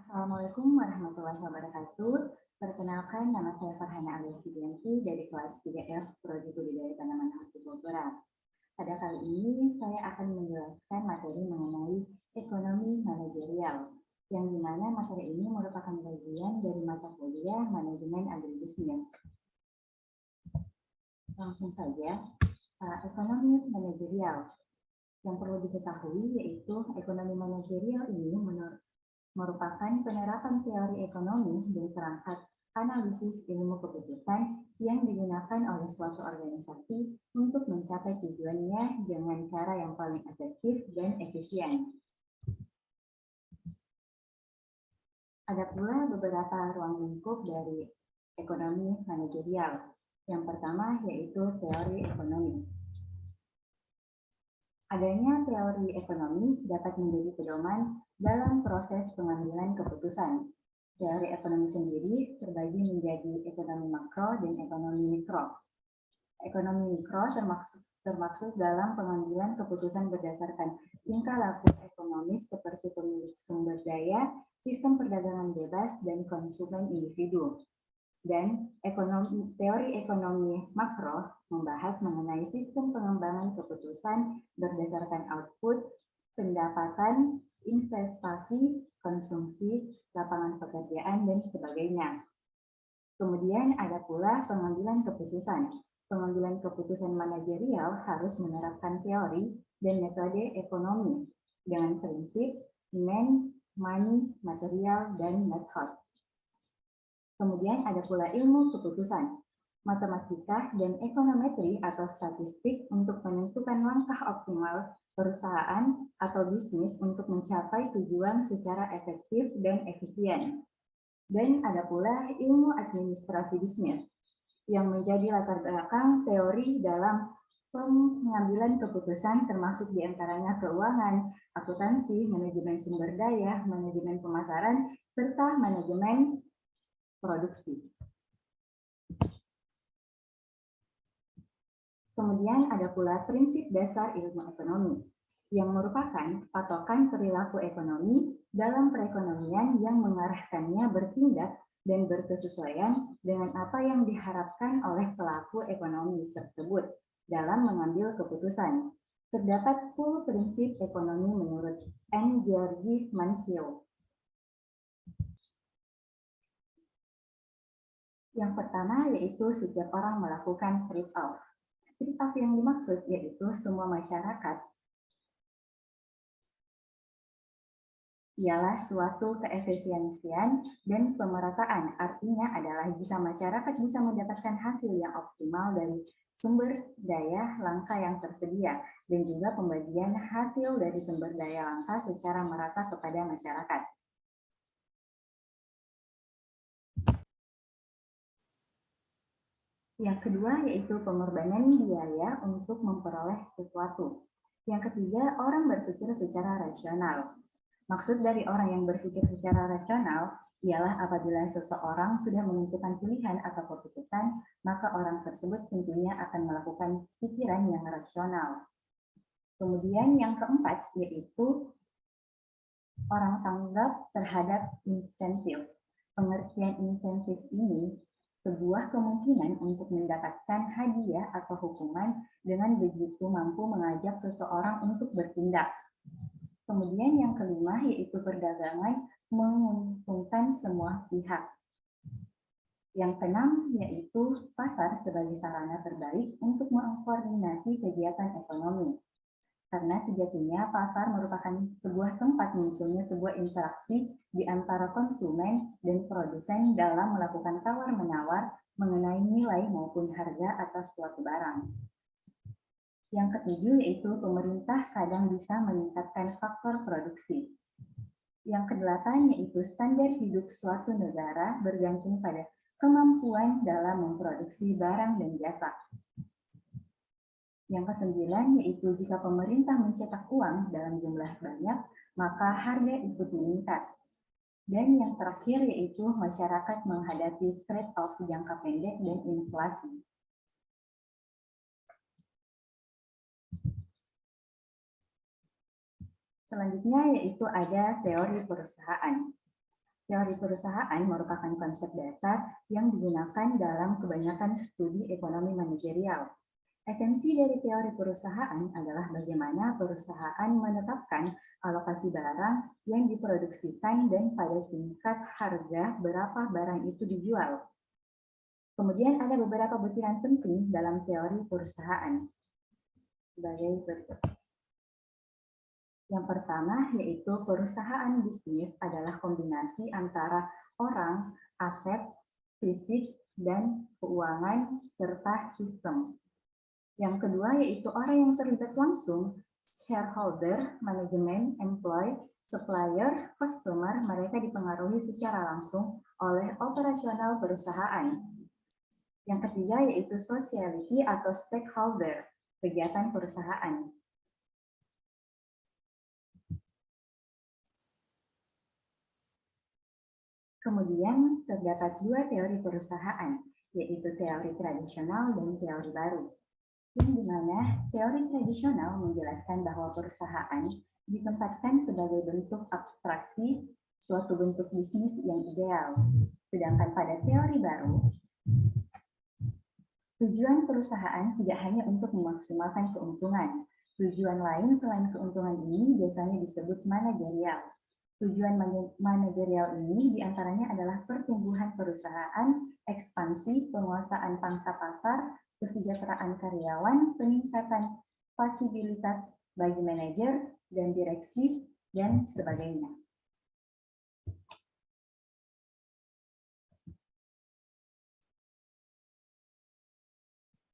Assalamualaikum warahmatullahi wabarakatuh. Perkenalkan, nama saya Farhana Alifianti dari kelas 3F Prodi Budidaya Tanaman Hortikultura. Pada kali ini saya akan menjelaskan materi mengenai ekonomi manajerial, yang dimana materi ini merupakan bagian dari mata kuliah manajemen agribisnis. Langsung saja, ekonomi manajerial. Yang perlu diketahui yaitu ekonomi manajerial ini merupakan penerapan teori ekonomi dan perangkat analisis ilmu keputusan yang digunakan oleh suatu organisasi untuk mencapai tujuannya dengan cara yang paling efektif dan efisien. Ada pula beberapa ruang lingkup dari ekonomi manajerial. Yang pertama yaitu teori ekonomi. Adanya teori ekonomi dapat menjadi pedoman dalam proses pengambilan keputusan. Teori ekonomi sendiri terbagi menjadi ekonomi makro dan ekonomi mikro. Ekonomi mikro termaksud dalam pengambilan keputusan berdasarkan tingkah laku ekonomis seperti pemilik sumber daya, sistem perdagangan bebas, dan konsumen individu. Dan teori ekonomi makro membahas mengenai sistem pengembangan keputusan berdasarkan output, pendapatan, investasi, konsumsi, lapangan pekerjaan, dan sebagainya. Kemudian ada pula pengambilan keputusan. Pengambilan keputusan manajerial harus menerapkan teori dan metode ekonomi dengan prinsip man, money, material, dan method. Kemudian ada pula ilmu keputusan, matematika dan ekonometri atau statistik untuk menentukan langkah optimal perusahaan atau bisnis untuk mencapai tujuan secara efektif dan efisien. Dan ada pula ilmu administrasi bisnis yang menjadi latar belakang teori dalam pengambilan keputusan termasuk diantaranya keuangan, akuntansi, manajemen sumber daya, manajemen pemasaran, serta manajemen produksi. Kemudian ada pula prinsip dasar ilmu ekonomi, yang merupakan patokan perilaku ekonomi dalam perekonomian yang mengarahkannya bertindak dan berkesesuaian dengan apa yang diharapkan oleh pelaku ekonomi tersebut dalam mengambil keputusan. Terdapat 10 prinsip ekonomi menurut N. Georgi Mankiw. Yang pertama yaitu setiap orang melakukan trade-off. Trade-off yang dimaksud yaitu semua masyarakat ialah suatu keefisiensian dan pemerataan. Artinya adalah jika masyarakat bisa mendapatkan hasil yang optimal dari sumber daya langka yang tersedia dan juga pembagian hasil dari sumber daya langka secara merata kepada masyarakat. Yang kedua yaitu pengorbanan biaya untuk memperoleh sesuatu. Yang ketiga, orang berpikir secara rasional. Maksud dari orang yang berpikir secara rasional ialah apabila seseorang sudah menentukan pilihan atau keputusan, maka orang tersebut tentunya akan melakukan pikiran yang rasional. Kemudian yang keempat yaitu orang tanggap terhadap insentif. Pengertian insentif ini sebuah kemungkinan untuk mendapatkan hadiah atau hukuman dengan begitu mampu mengajak seseorang untuk bertindak. Kemudian yang kelima yaitu perdagangan menguntungkan semua pihak. Yang keenam yaitu pasar sebagai sarana terbaik untuk mengkoordinasi kegiatan ekonomi. Karena sejatinya pasar merupakan sebuah tempat munculnya sebuah interaksi di antara konsumen dan produsen dalam melakukan tawar-menawar mengenai nilai maupun harga atas suatu barang. Yang ketujuh yaitu pemerintah kadang bisa meningkatkan faktor produksi. Yang kedelapan yaitu standar hidup suatu negara bergantung pada kemampuan dalam memproduksi barang dan jasa. Yang kesembilan yaitu jika pemerintah mencetak uang dalam jumlah banyak, maka harga ikut meningkat. Dan yang terakhir yaitu masyarakat menghadapi trade-off jangka pendek dan inflasi. Selanjutnya yaitu ada teori perusahaan. Teori perusahaan merupakan konsep dasar yang digunakan dalam kebanyakan studi ekonomi manajerial. Esensi dari teori perusahaan adalah bagaimana perusahaan menetapkan alokasi barang yang diproduksikan dan pada tingkat harga berapa barang itu dijual. Kemudian ada beberapa butiran penting dalam teori perusahaan. Sebagai berikut. Yang pertama yaitu perusahaan bisnis adalah kombinasi antara orang, aset, fisik, dan keuangan serta sistem. Yang kedua yaitu orang yang terlibat langsung, shareholder, manajemen, employee, supplier, customer, mereka dipengaruhi secara langsung oleh operasional perusahaan. Yang ketiga yaitu sociality atau stakeholder, kegiatan perusahaan. Kemudian terdapat dua teori perusahaan, yaitu teori tradisional dan teori baru. Yang dimana teori tradisional menjelaskan bahwa perusahaan ditempatkan sebagai bentuk abstraksi suatu bentuk bisnis yang ideal. Sedangkan pada teori baru, tujuan perusahaan tidak hanya untuk memaksimalkan keuntungan. Tujuan lain selain keuntungan ini biasanya disebut manajerial. Tujuan manajerial ini diantaranya adalah pertumbuhan perusahaan, ekspansi, penguasaan pangsa pasar, kesejahteraan karyawan, peningkatan fasilitas bagi manajer dan direksi, dan sebagainya.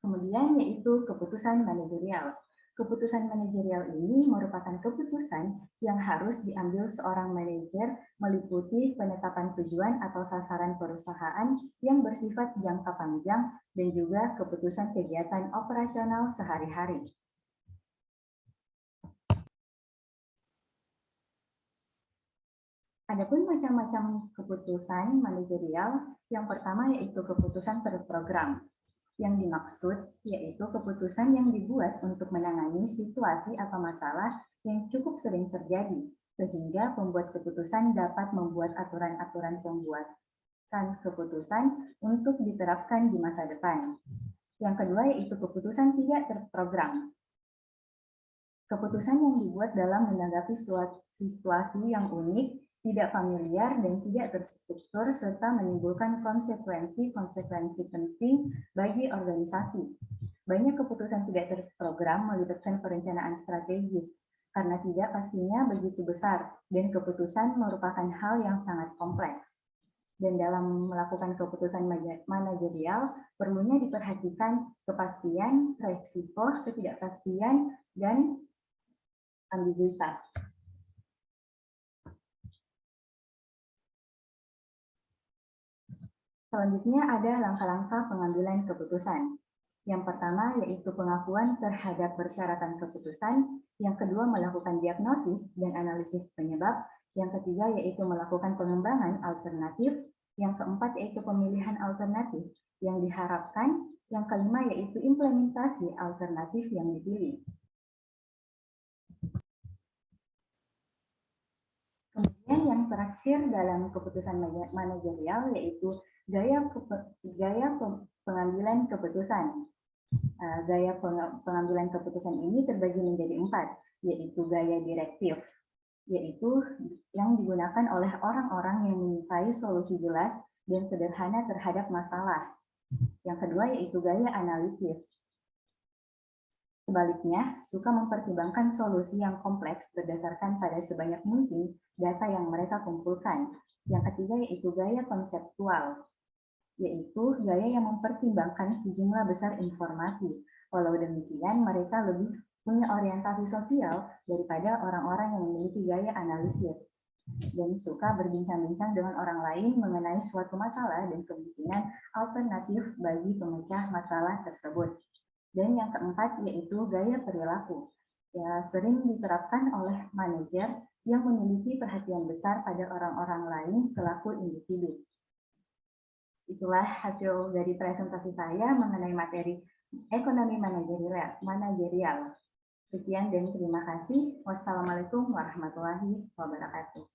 Kemudian yaitu keputusan manajerial. Keputusan manajerial ini merupakan keputusan yang harus diambil seorang manajer meliputi penetapan tujuan atau sasaran perusahaan yang bersifat jangka panjang dan juga keputusan kegiatan operasional sehari-hari. Adapun macam-macam keputusan manajerial, yang pertama yaitu keputusan terprogram. Yang dimaksud yaitu keputusan yang dibuat untuk menangani situasi atau masalah yang cukup sering terjadi, sehingga pembuat keputusan dapat membuat aturan-aturan pembuatan keputusan untuk diterapkan di masa depan. Yang kedua yaitu keputusan tidak terprogram. Keputusan yang dibuat dalam menanggapi suatu situasi yang unik, tidak familiar, dan tidak terstruktur, serta menimbulkan konsekuensi-konsekuensi penting bagi organisasi. Banyak keputusan tidak terprogram melibatkan perencanaan strategis, karena tidak pastinya begitu besar, dan keputusan merupakan hal yang sangat kompleks. Dan dalam melakukan keputusan manajerial, perlunya diperhatikan kepastian, resiko, ketidakpastian, dan ambiguitas. Selanjutnya ada langkah-langkah pengambilan keputusan. Yang pertama yaitu pengakuan terhadap persyaratan keputusan, yang kedua melakukan diagnosis dan analisis penyebab, yang ketiga yaitu melakukan pengembangan alternatif, yang keempat yaitu pemilihan alternatif yang diharapkan, yang kelima yaitu implementasi alternatif yang dipilih. Kemudian yang terakhir dalam keputusan manajerial yaitu gaya pengambilan keputusan. Gaya pengambilan keputusan ini terbagi menjadi 4, yaitu gaya direktif, yaitu yang digunakan oleh orang-orang yang menyukai solusi jelas dan sederhana terhadap masalah. Yang kedua yaitu gaya analitis. Sebaliknya, suka mempertimbangkan solusi yang kompleks berdasarkan pada sebanyak mungkin data yang mereka kumpulkan. Yang ketiga yaitu gaya konseptual, yaitu gaya yang mempertimbangkan sejumlah besar informasi. Walau demikian, mereka lebih punya orientasi sosial daripada orang-orang yang memiliki gaya analisis dan suka berbincang-bincang dengan orang lain mengenai suatu masalah dan kemungkinan alternatif bagi pemecah masalah tersebut. Dan yang keempat yaitu gaya perilaku. Ya, sering diterapkan oleh manajer yang memiliki perhatian besar pada orang-orang lain selaku individu. Itulah hasil dari presentasi saya mengenai materi ekonomi manajerial. Sekian dan terima kasih. Wassalamualaikum warahmatullahi wabarakatuh.